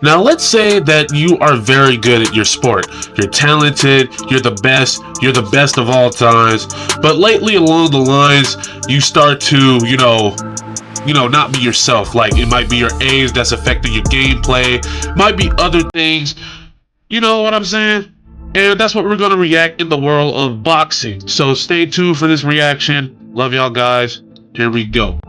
Now, let's say that you are very good at your sport. You're talented, you're the best of all times, but lately along the lines, you start to, not be yourself. Like, it might be your age that's affecting your gameplay, might be other things. You know what I'm saying? And that's what we're going to react in the world of boxing. So stay tuned for this reaction. Love y'all guys. Here we go.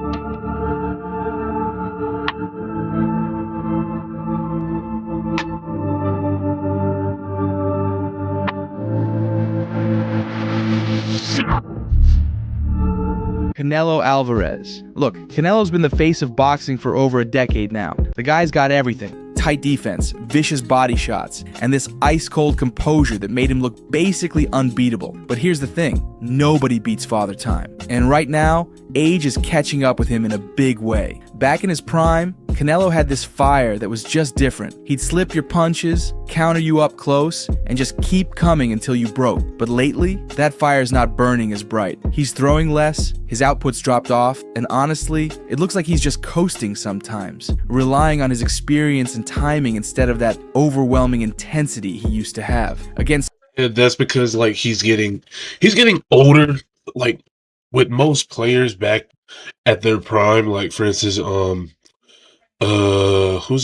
Canelo Alvarez. Look, Canelo's been the face of boxing for over a decade now. The guy's got everything. Tight defense, vicious body shots, and this ice-cold composure that made him look basically unbeatable. But here's the thing, nobody beats Father Time. And right now, age is catching up with him in a big way. Back in his prime, Canelo had this fire that was just different. He'd slip your punches, counter you up close, and just keep coming until you broke. But lately, that fire's not burning as bright. He's throwing less, his output's dropped off, and honestly, it looks like he's just coasting sometimes, relying on his experience and timing instead of that overwhelming intensity he used to have. Against That's because like he's getting older. Like with most players back at their prime, like for instance, who's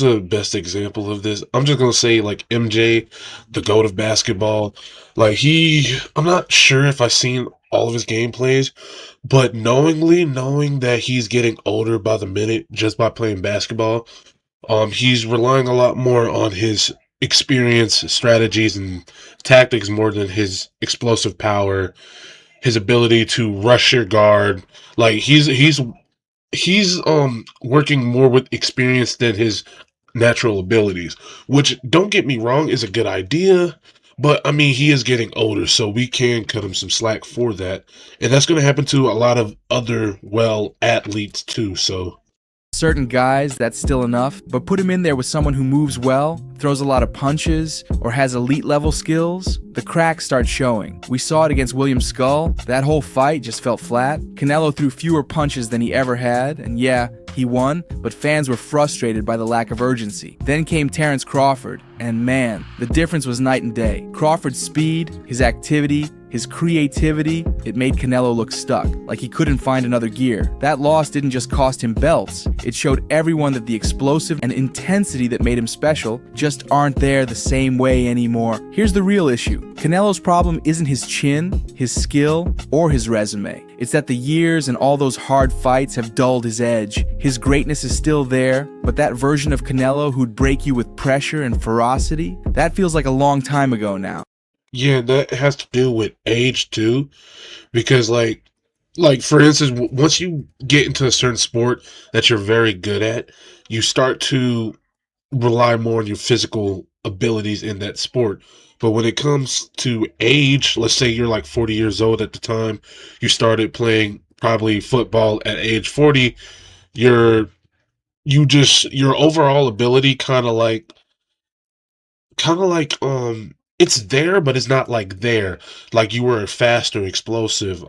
the best example of this? I'm just gonna say like MJ, the GOAT of basketball. I'm not sure if I've seen all of his gameplays, but knowing that he's getting older by the minute just by playing basketball, he's relying a lot more on his experience, strategies, and tactics more than his explosive power, his ability to rush your guard. Like he's working more with experience than his natural abilities, which don't get me wrong is a good idea, but I mean he is getting older, so we can cut him some slack for that. And that's going to happen to a lot of other well athletes too, so certain guys, that's still enough, but put him in there with someone who moves well, throws a lot of punches, or has elite level skills, the cracks start showing. We saw it against William Skull. That whole fight just felt flat. Canelo threw fewer punches than he ever had, and yeah, he won, but fans were frustrated by the lack of urgency. Then came Terence Crawford, and man, the difference was night and day. Crawford's speed, his activity, his creativity, it made Canelo look stuck, like he couldn't find another gear. That loss didn't just cost him belts, it showed everyone that the explosive and intensity that made him special just aren't there the same way anymore. Here's the real issue. Canelo's problem isn't his chin, his skill, or his resume. It's that the years and all those hard fights have dulled his edge. His greatness is still there, but that version of Canelo who'd break you with pressure and ferocity, that feels like a long time ago now. yeah, that has to do with age too, because like for instance, once you get into a certain sport that you're very good at, you start to rely more on your physical abilities in that sport. But when it comes to age, let's say you're like 40 years old at the time, you started playing probably football at age 40, your your overall ability kind of like it's there but it's not like there. Like you were faster, explosive,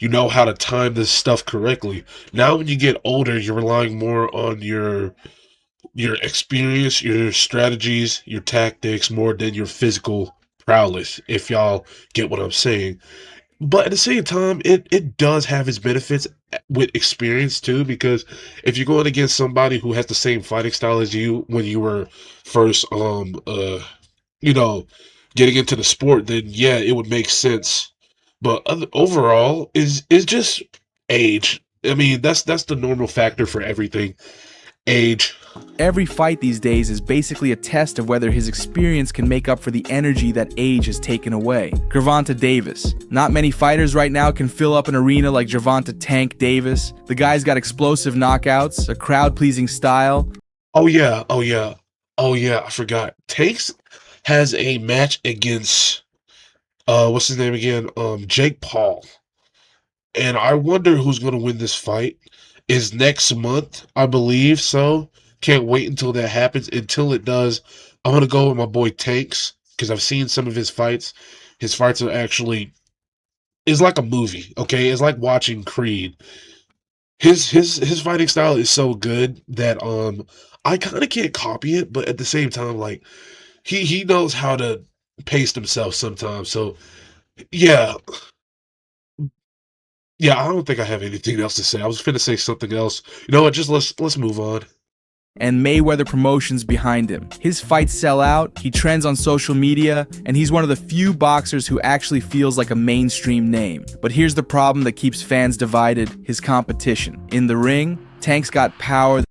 you know how to time this stuff correctly. Now when you get older, you're relying more on your experience, your strategies, your tactics more than your physical prowess, if y'all get what I'm saying. But at the same time, it does have its benefits with experience too, because if you're going against somebody who has the same fighting style as you when you were first you know getting into the sport, then yeah, it would make sense. But overall is just age. I mean, that's the normal factor for everything. Age. Every fight these days is basically a test of whether his experience can make up for the energy that age has taken away. Gervonta Davis. Not many fighters right now can fill up an arena like Gervonta Tank Davis. The guy's got explosive knockouts, a crowd-pleasing style. Oh yeah, oh yeah, oh yeah, I forgot. Takes has a match against what's his name again? Jake Paul. And I wonder who's gonna win this fight. Is next month, I believe so. Can't wait until that happens. Until it does, I'm gonna go with my boy Tanks because I've seen some of his fights. His fights are actually it's like a movie, okay? It's like watching Creed. his fighting style is so good that I kind of can't copy it, but at the same time, like he knows how to pace himself sometimes. So yeah, yeah, I don't think I have anything else to say. I was finna say something else. You know what? Just let's move on. And Mayweather Promotions behind him. His fights sell out, he trends on social media, and he's one of the few boxers who actually feels like a mainstream name. But here's the problem that keeps fans divided: his competition. In the ring, Tank's got power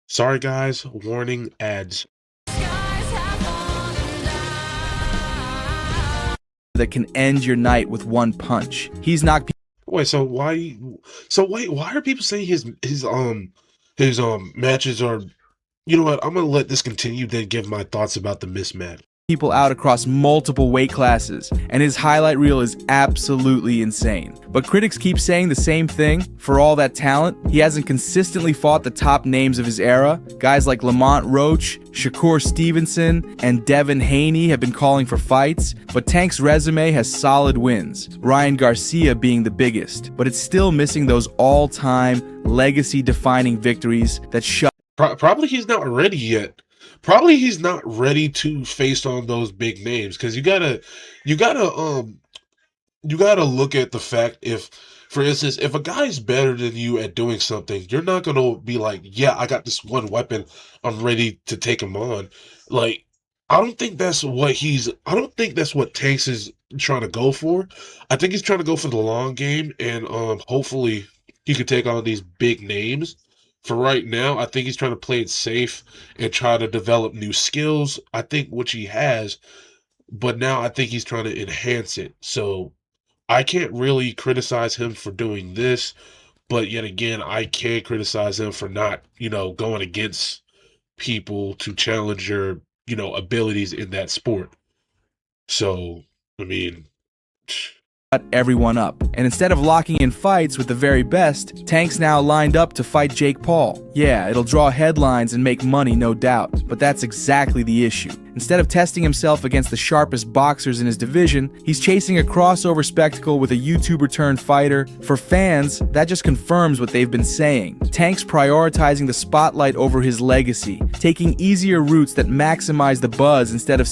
Sorry, guys. Warning ads. that can end your night with one punch. He's knocked Wait, so why? So wait, why are people saying his matches are? You know what? I'm gonna let this continue, then give my thoughts about the mismatch. people out across multiple weight classes, and his highlight reel is absolutely insane. But critics keep saying the same thing. For all that talent, he hasn't consistently fought the top names of his era. Guys like Lamont Roach, Shakur Stevenson, and Devin Haney have been calling for fights, but Tank's resume has solid wins, Ryan Garcia being the biggest, but it's still missing those all-time, legacy-defining victories that shut Probably he's not ready yet. Probably he's not ready to face on those big names because you gotta you got to look at the fact if, for instance, if a guy's better than you at doing something, you're not going to be like, yeah, I got this one weapon. I'm ready to take him on. Like, I don't think that's what Tanks is trying to go for. I think he's trying to go for the long game and hopefully he could take on these big names. For right now, I think he's trying to play it safe and try to develop new skills. I think which he has, but now I think he's trying to enhance it. So I can't really criticize him for doing this, but yet again, I can criticize him for not, going against people to challenge your, abilities in that sport. So, I mean, everyone up. And instead of locking in fights with the very best, Tank's now lined up to fight Jake Paul. Yeah, it'll draw headlines and make money, no doubt, but that's exactly the issue. Instead of testing himself against the sharpest boxers in his division, he's chasing a crossover spectacle with a YouTuber-turned-fighter. For fans, that just confirms what they've been saying. Tank's prioritizing the spotlight over his legacy, taking easier routes that maximize the buzz instead of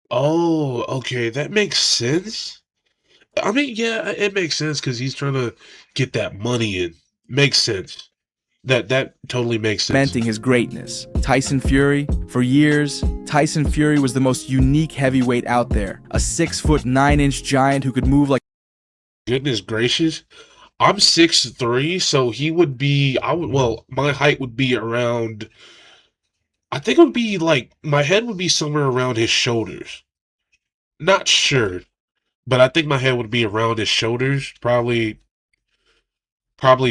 oh, okay, that makes sense. I mean, yeah, it makes sense because he's trying to get that money in. Makes sense. That totally makes sense. cementing his greatness. Tyson Fury? For years, Tyson Fury was the most unique heavyweight out there. A 6'9" giant who could move like Goodness gracious. I'm 6'3", so he would be well, my height would be around, I think it would be like my head would be somewhere around his shoulders. Not sure, but I think my head would be around his shoulders, probably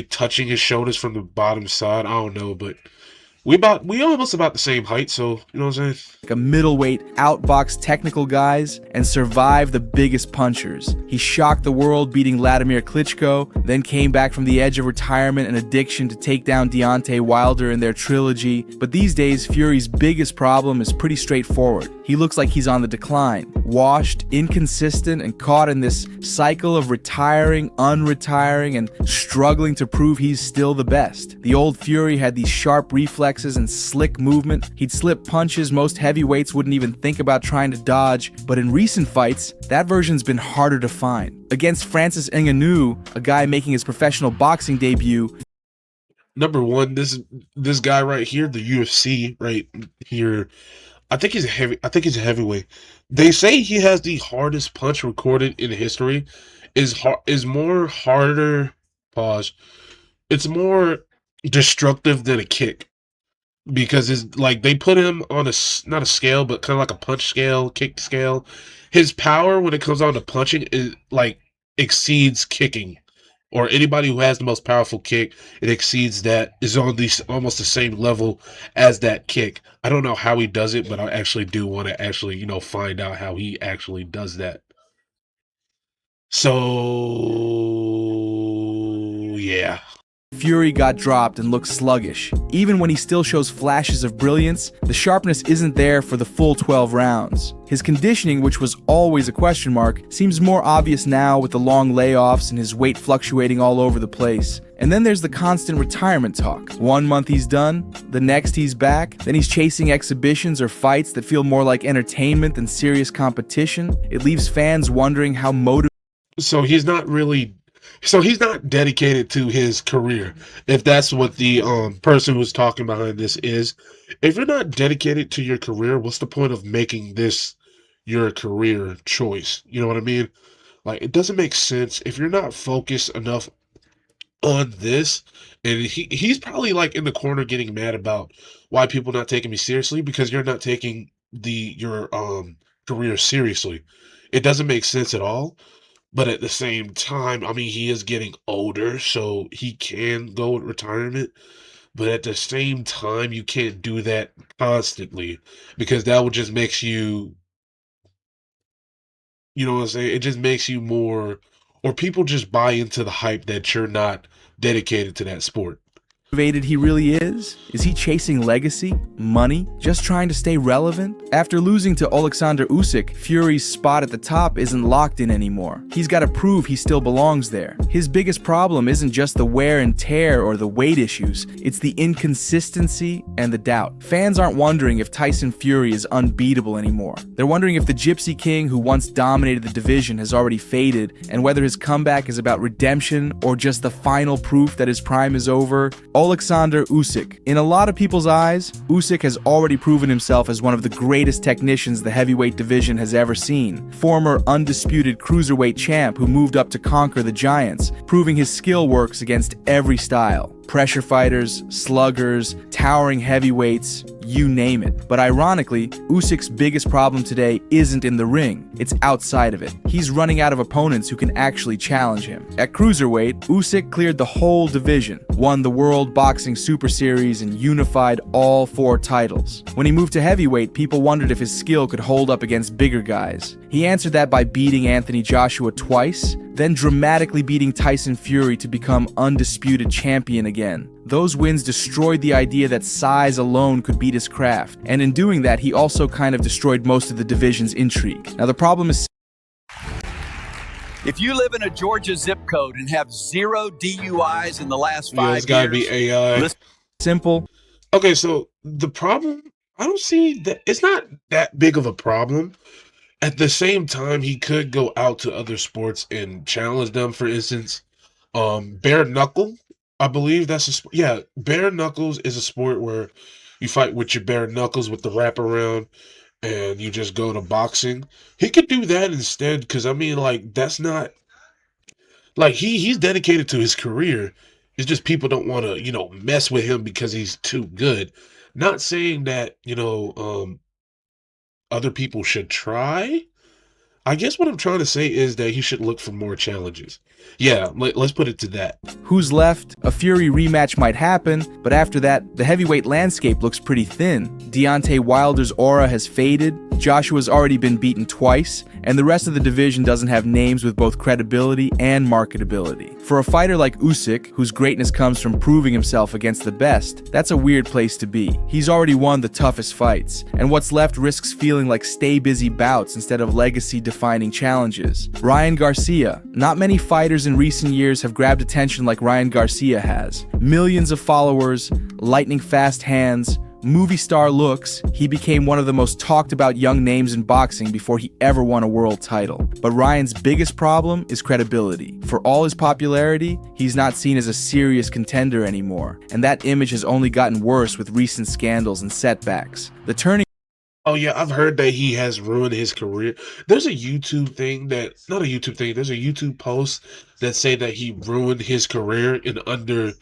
touching his shoulders from the bottom side. I don't know, but we almost about the same height, so you know what I'm saying? a middleweight, outbox technical guys, and survive the biggest punchers. He shocked the world beating Vladimir Klitschko, then came back from the edge of retirement and addiction to take down Deontay Wilder in their trilogy. But these days, Fury's biggest problem is pretty straightforward. He looks like he's on the decline, washed, inconsistent, and caught in this cycle of retiring, unretiring, and struggling to prove he's still the best. The old Fury had these sharp reflexes and slick movement. He'd slip punches most heavyweights wouldn't even think about trying to dodge, but in recent fights, that version's been harder to find. Against Francis Ngannou, a guy making his professional boxing debut, Number one, this guy right here, the UFC right here. I think he's a heavyweight. They say he has the hardest punch recorded in history. Is more harder. Pause. It's more destructive than a kick because it's like they put him on not a scale, but kind of like a punch scale, kick scale. His power when it comes down to punching is like exceeds kicking, or anybody who has the most powerful kick, it exceeds that, is on almost the same level as that kick. I don't know how he does it, but I actually do want to actually, find out how he actually does that. So yeah. Fury got dropped and looked sluggish. Even when he still shows flashes of brilliance, the sharpness isn't there for the full 12 rounds. His conditioning, which was always a question mark, seems more obvious now with the long layoffs and his weight fluctuating all over the place. And then there's the constant retirement talk. 1 month he's done, the next he's back, then he's chasing exhibitions or fights that feel more like entertainment than serious competition. It leaves fans wondering how motivated. So he's not really, so he's not dedicated to his career. If that's what the person who's talking behind this is, if you're not dedicated to your career, what's the point of making this your career choice? You know what I mean? Like, it doesn't make sense if you're not focused enough on this. And he's probably like in the corner getting mad about why people not taking me seriously, because you're not taking your career seriously. It doesn't make sense at all. But at the same time, I mean, he is getting older, so he can go with retirement. But at the same time, you can't do that constantly, because that would just makes you, you know what I'm saying? It just makes you more, or people just buy into the hype that you're not dedicated to that sport. He really is? Is he chasing legacy? Money? Just trying to stay relevant? After losing to Alexander Usyk, Fury's spot at the top isn't locked in anymore. He's got to prove he still belongs there. His biggest problem isn't just the wear and tear or the weight issues, it's the inconsistency and the doubt. Fans aren't wondering if Tyson Fury is unbeatable anymore. They're wondering if the Gypsy King who once dominated the division has already faded, and whether his comeback is about redemption or just the final proof that his prime is over. Alexander Usyk. In a lot of people's eyes, Usyk has already proven himself as one of the greatest technicians the heavyweight division has ever seen. Former undisputed cruiserweight champ who moved up to conquer the giants, proving his skill works against every style. Pressure fighters, sluggers, towering heavyweights, you name it. But ironically, Usyk's biggest problem today isn't in the ring, it's outside of it. He's running out of opponents who can actually challenge him. At cruiserweight, Usyk cleared the whole division, won the World Boxing Super Series, and unified all 4 titles. When he moved to heavyweight, people wondered if his skill could hold up against bigger guys. He answered that by beating Anthony Joshua twice, then dramatically beating Tyson Fury to become undisputed champion again. Those wins destroyed the idea that size alone could beat his craft, and in doing that, he also kind of destroyed most of the division's intrigue. Now the problem is, if you live in a Georgia zip code and have 0 DUIs in the last 5 years, it's gotta be AI. simple. Okay, so the problem, I don't see that it's not that big of a problem. At the same time, he could go out to other sports and challenge them. For instance, bare knuckle, I believe that's a sport. Yeah, bare knuckles is a sport where you fight with your bare knuckles with the wraparound, and you just go to boxing. He could do that instead, because I mean, like, that's not like he's dedicated to his career. It's just people don't want to, mess with him because he's too good. Not saying that, other people should try. I guess what I'm trying to say is that he should look for more challenges. Yeah, let's put it to that. Who's left? A Fury rematch might happen, but after that, the heavyweight landscape looks pretty thin. Deontay Wilder's aura has faded, Joshua's already been beaten twice, and the rest of the division doesn't have names with both credibility and marketability. For a fighter like Usyk, whose greatness comes from proving himself against the best, that's a weird place to be. He's already won the toughest fights, and what's left risks feeling like stay-busy bouts instead of legacy-defining challenges. Ryan Garcia. Not many fighters in recent years have grabbed attention like Ryan Garcia has. Millions of followers, lightning-fast hands, movie star looks, he became one of the most talked about young names in boxing before he ever won a world title. But Ryan's biggest problem is credibility. For all his popularity, he's not seen as a serious contender anymore, and that image has only gotten worse with recent scandals and setbacks. The turning Oh yeah, I've heard that he has ruined his career. There's a YouTube thing that, not a YouTube thing, there's a YouTube post that say that he ruined his career in under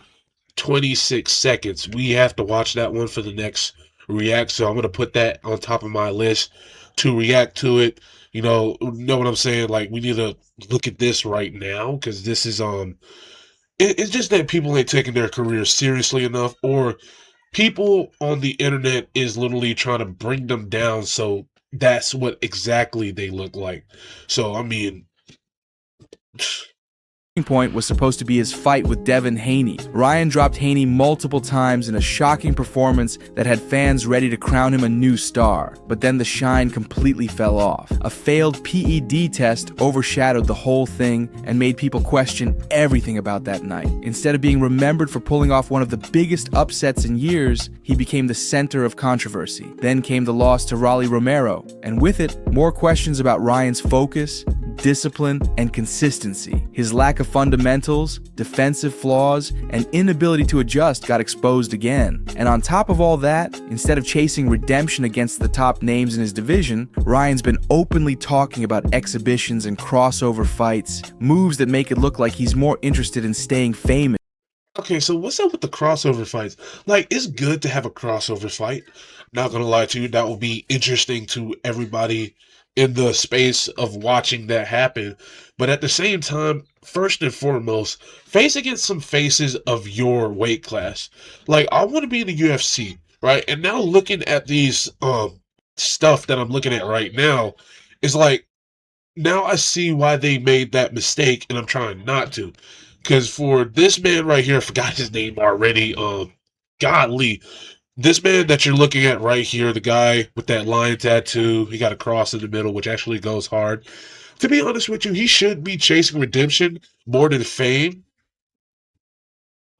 26 seconds. We have to watch that one for the next react. So I'm going to put that on top of my list to react to it. Know what I'm saying? Like, we need to look at this right now, because this is it's just that people ain't taking their careers seriously enough, or people on the internet is literally trying to bring them down. So that's what exactly they look like. So, I mean, point was supposed to be his fight with Devin Haney. Ryan dropped Haney multiple times in a shocking performance that had fans ready to crown him a new star. But then the shine completely fell off. A failed PED test overshadowed the whole thing and made people question everything about that night. Instead of being remembered for pulling off one of the biggest upsets in years, he became the center of controversy. Then came the loss to Rolly Romero, and with it, more questions about Ryan's focus, discipline, and consistency. His lack of fundamentals, defensive flaws, and inability to adjust got exposed again. And on top of all that, instead of chasing redemption against the top names in his division, Ryan's been openly talking about exhibitions and crossover fights, moves that make it look like he's more interested in staying famous. Okay, so what's up with the crossover fights? Like, it's good to have a crossover fight. Not gonna lie to you, that will be interesting to everybody in the space of watching that happen. But at the same time, first and foremost, face against some faces of your weight class. Like, I want to be in the UFC, right? And now looking at these stuff that I'm looking at right now is like, now I see why they made that mistake, and I'm trying not to. Because for this man right here, I forgot his name already. Godly. This man that you're looking at right here, the guy with that lion tattoo, he got a cross in the middle, which actually goes hard. To be honest with you, he should be chasing redemption more than fame.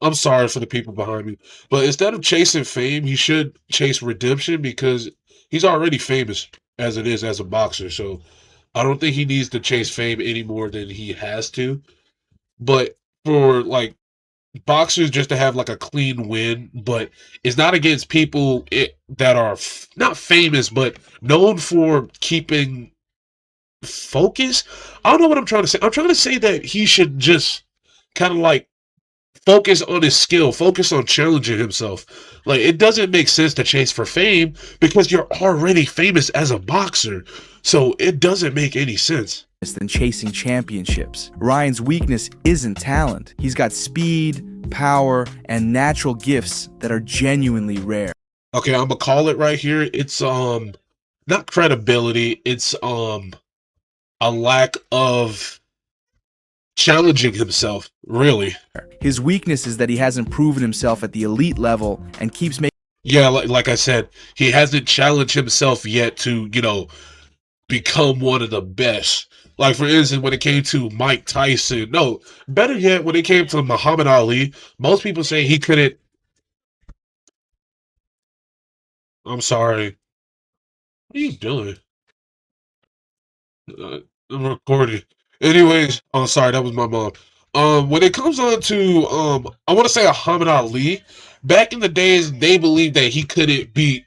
I'm sorry for the people behind me. But instead of chasing fame, he should chase redemption because he's already famous as it is as a boxer. So I don't think he needs to chase fame any more than he has to. But for like boxers just to have like a clean win, but it's not against people that are not famous, but known for keeping focus. I don't know what I'm trying to say. I'm trying to say that he should just kind of like focus on his skill, focus on challenging himself. Like, it doesn't make sense to chase for fame because you're already famous as a boxer. So it doesn't make any sense than chasing championships. Ryan's weakness isn't talent. He's got speed, power, and natural gifts that are genuinely rare. Okay, I'm gonna call it right here. It's not credibility, it's a lack of challenging himself, really. His weakness is that he hasn't proven himself at the elite level and keeps making like I said, he hasn't challenged himself yet to, become one of the best. Like, for instance, when it came to Mike Tyson, no, better yet, when it came to Muhammad Ali, most people say he couldn't. I'm sorry. What are you doing? I'm recording. Anyways, oh, sorry, that was my mom. When it comes on to, I want to say Muhammad Ali, back in the days, they believed that he couldn't beat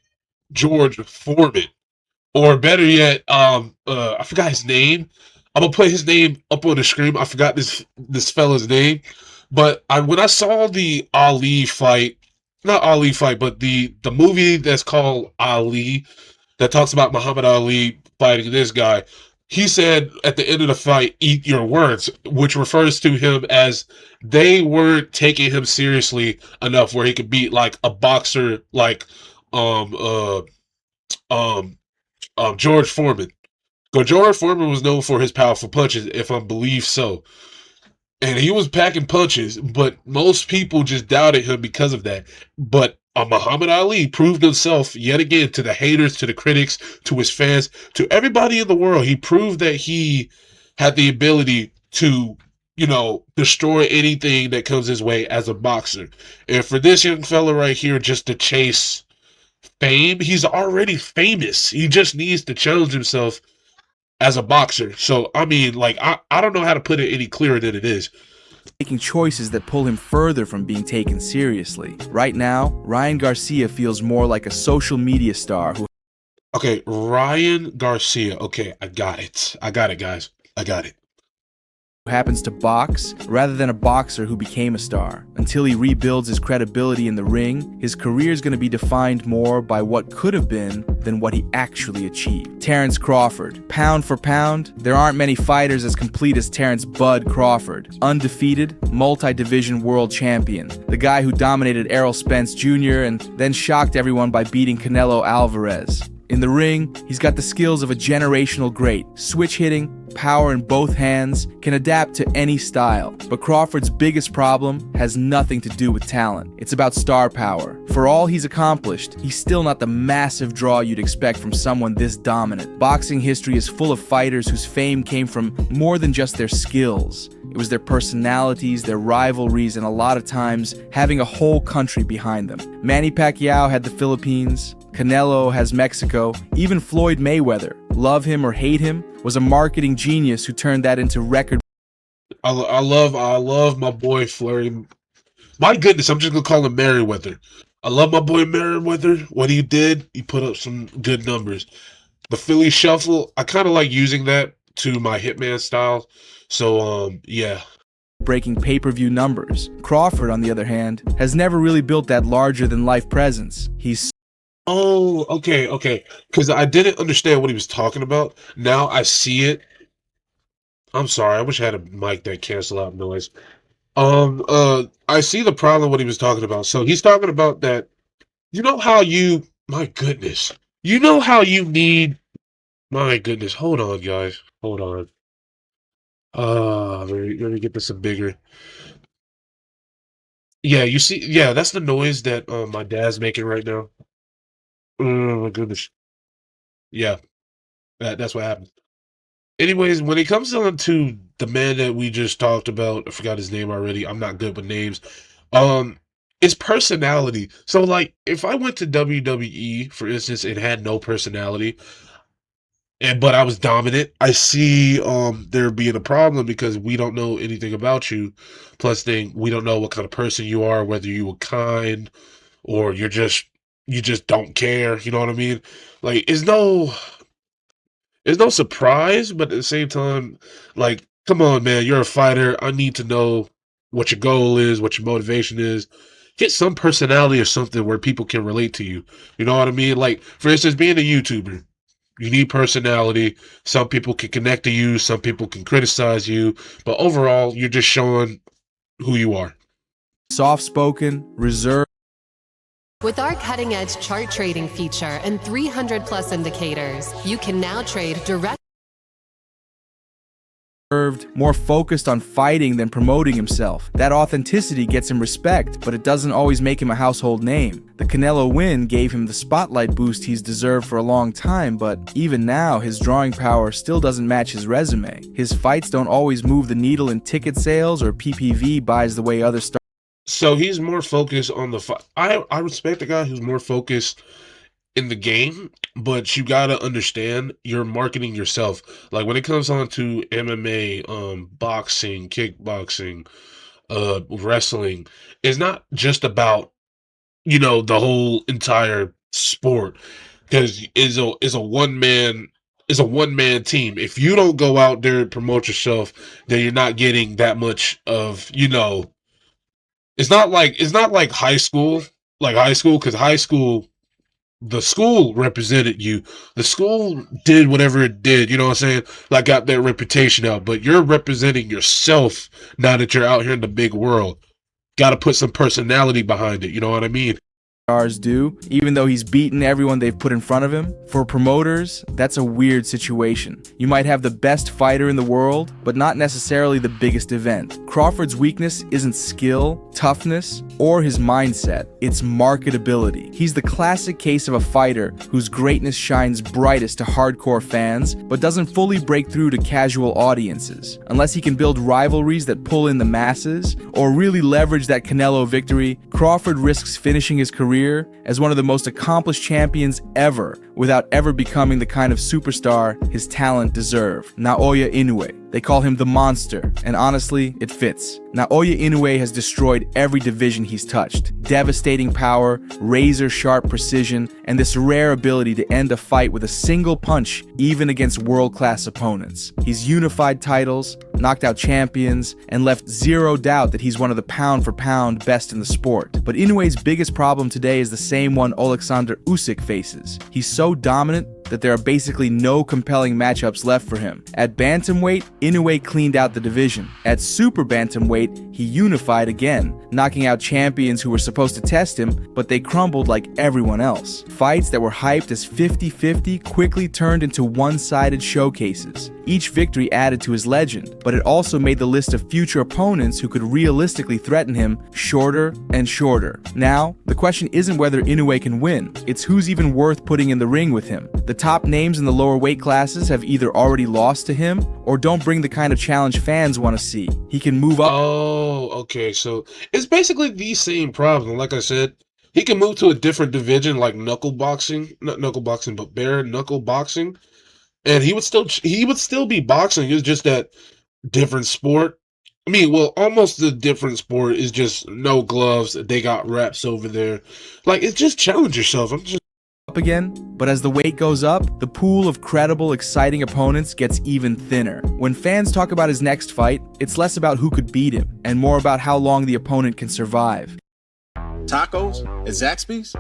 George Foreman. Or better yet, I forgot his name. I'm gonna put his name up on the screen. I forgot this fella's name, but when I saw the Ali fight, not Ali fight, but the movie that's called Ali, that talks about Muhammad Ali fighting this guy. He said at the end of the fight, "Eat your words," which refers to him as they weren't taking him seriously enough where he could beat like a boxer like George Foreman. George Foreman was known for his powerful punches, if I believe so. And he was packing punches, but most people just doubted him because of that. But Muhammad Ali proved himself yet again to the haters, to the critics, to his fans, to everybody in the world. He proved that he had the ability to, destroy anything that comes his way as a boxer. And for this young fella right here just to chase fame, he's already famous. He just needs to challenge himself as a boxer. So, I mean, like, I don't know how to put it any clearer than it is. Making choices that pull him further from being taken seriously. Right now, Ryan Garcia feels more like a social media star who... Okay, Ryan Garcia. Okay, I got it, guys. I got it. happens to box rather than a boxer who became a star. Until he rebuilds his credibility in the ring, his career is going to be defined more by what could have been than what he actually achieved. Terrence Crawford. Pound for pound, there aren't many fighters as complete as Terrence "Bud" Crawford. Undefeated, multi-division world champion. The guy who dominated Errol Spence Jr. and then shocked everyone by beating Canelo Alvarez. In the ring, he's got the skills of a generational great. Switch hitting, power in both hands, can adapt to any style. But Crawford's biggest problem has nothing to do with talent. It's about star power. For all he's accomplished, he's still not the massive draw you'd expect from someone this dominant. Boxing history is full of fighters whose fame came from more than just their skills. It was their personalities, their rivalries, and a lot of times having a whole country behind them. Manny Pacquiao had the Philippines, Canelo has Mexico, even Floyd Mayweather, love him or hate him, was a marketing genius who turned that into record. I love my boy Flurry. My goodness, I'm just gonna call him Merriweather. I love my boy Merriweather. What he did, he put up some good numbers. The Philly Shuffle, I kind of like using that to my Hitman style. So, yeah. Breaking pay-per-view numbers. Crawford, on the other hand, has never really built that larger-than-life presence. He's Oh, okay. Because I didn't understand what he was talking about. Now I see it. I'm sorry. I wish I had a mic that cancel out noise. I see the problem what he was talking about. So he's talking about that. You know how you, my goodness. You know how you need, my goodness. Hold on, guys. Hold on. Let me get this a bigger. Yeah, you see, yeah, that's the noise that my dad's making right now. Oh my goodness. Yeah, that's what happened. Anyways, when it comes down to the man that we just talked about, I forgot his name already. I'm not good with names. Um, it's personality. So, like, if I went to WWE, for instance, and had no personality, but I was dominant, I see there being a problem because we don't know anything about you. Plus, we don't know what kind of person you are, whether you were kind or you just don't care. You know what I mean? Like, it's no surprise, but at the same time, like, come on, man, you're a fighter. I need to know what your goal is, what your motivation is. Get some personality or something where people can relate to you. You know what I mean? Like, for instance, being a YouTuber, you need personality. Some people can connect to you, some people can criticize you, but overall, you're just showing who you are. soft-spoken, reserved. With our cutting-edge chart trading feature and 300-plus indicators, you can now trade direct. More focused on fighting than promoting himself. That authenticity gets him respect, but it doesn't always make him a household name. The Canelo win gave him the spotlight boost he's deserved for a long time, but even now, his drawing power still doesn't match his resume. His fights don't always move the needle in ticket sales or PPV buys the way other stars. So he's more focused on the fight. I respect a guy who's more focused in the game, but you gotta understand you're marketing yourself. Like when it comes on to MMA, boxing, kickboxing, wrestling, it's not just about the whole entire sport because is a one man team. If you don't go out there and promote yourself, then you're not getting that much of it's not like high school, because high school, the school represented you. The school did whatever it did, you know what I'm saying? Like got their reputation out, but you're representing yourself now that you're out here in the big world. Got to put some personality behind it, you know what I mean? Stars do, even though he's beaten everyone they've put in front of him. For promoters, that's a weird situation. You might have the best fighter in the world, but not necessarily the biggest event. Crawford's weakness isn't skill, toughness, or his mindset. It's marketability. He's the classic case of a fighter whose greatness shines brightest to hardcore fans, but doesn't fully break through to casual audiences. Unless he can build rivalries that pull in the masses, or really leverage that Canelo victory, Crawford risks finishing his career as one of the most accomplished champions ever without ever becoming the kind of superstar his talent deserved. Naoya Inoue. They call him the Monster, and honestly, it fits. Naoya Inoue has destroyed every division he's touched. Devastating power, razor-sharp precision, and this rare ability to end a fight with a single punch, even against world-class opponents. He's unified titles, knocked out champions, and left zero doubt that he's one of the pound-for-pound best in the sport. But Inoue's biggest problem today is the same one Alexander Usyk faces. He's so dominant that there are basically no compelling matchups left for him. At bantamweight, Inoue cleaned out the division. At super bantamweight, he unified again, knocking out champions who were supposed to test him, but they crumbled like everyone else. Fights that were hyped as 50-50 quickly turned into one-sided showcases. Each victory added to his legend, but it also made the list of future opponents who could realistically threaten him shorter and shorter. Now, the question isn't whether Inoue can win, it's who's even worth putting in the ring with him. The top names in the lower weight classes have either already lost to him or don't bring the kind of challenge fans want to see. He can move up. Oh, okay. So it's basically the same problem. Like I said, he can move to a different division like knuckle boxing, not knuckle boxing, but bare knuckle boxing, and he would still be boxing. It's just that different sport. I mean, well, almost the different sport is just no gloves. They got reps over there. Like, it's just challenge yourself. I'm just Again, but as the weight goes up, the pool of credible, exciting opponents gets even thinner. When fans talk about his next fight, it's less about who could beat him and more about how long the opponent can survive. Tacos at Zaxby's?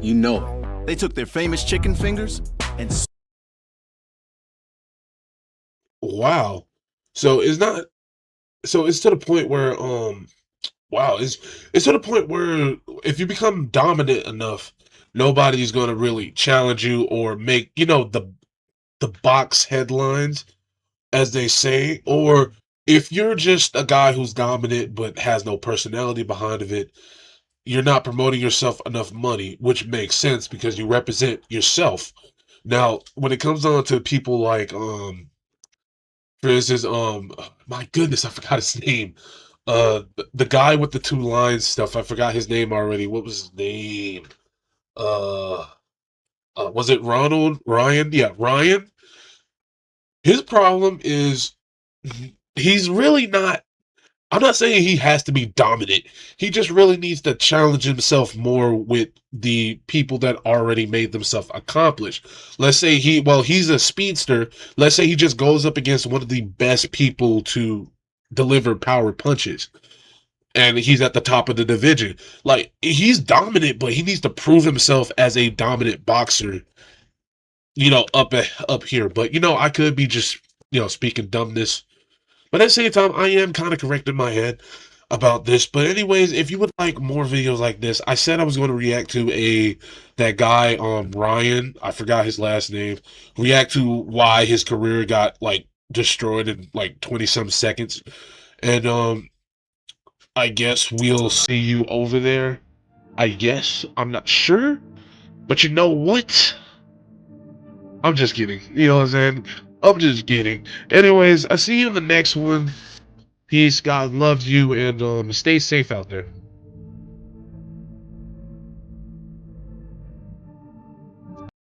You know it. They took their famous chicken fingers and wow. So it's not. So it's to the point where wow, it's to the point where if you become dominant enough, nobody's going to really challenge you or make, the box headlines, as they say. Or if you're just a guy who's dominant but has no personality behind of it, you're not promoting yourself enough money, which makes sense because you represent yourself. Now, when it comes on to people like for instance, my goodness, I forgot his name. The guy with the two lines stuff, I forgot his name already. What was his name? Uh, was it Ronald? Ryan? Yeah, Ryan. His problem is he's really not. I'm not saying he has to be dominant. He just really needs to challenge himself more with the people that already made themselves accomplished. Let's say he's a speedster. Let's say he just goes up against one of the best people to deliver power punches, and he's at the top of the division. Like, he's dominant, but he needs to prove himself as a dominant boxer, up here. But, I could be just, speaking dumbness. But at the same time, I am kind of correct in my head about this. But anyways, if you would like more videos like this, I said I was going to react to that guy, Ryan, I forgot his last name, react to why his career got, like, destroyed in, like, 20-some seconds. And, I guess we'll see you over there. I guess. I'm not sure. But you know what? I'm just kidding. You know what I'm saying? I'm just kidding. Anyways, I see you in the next one. Peace. God loves you, and stay safe out there.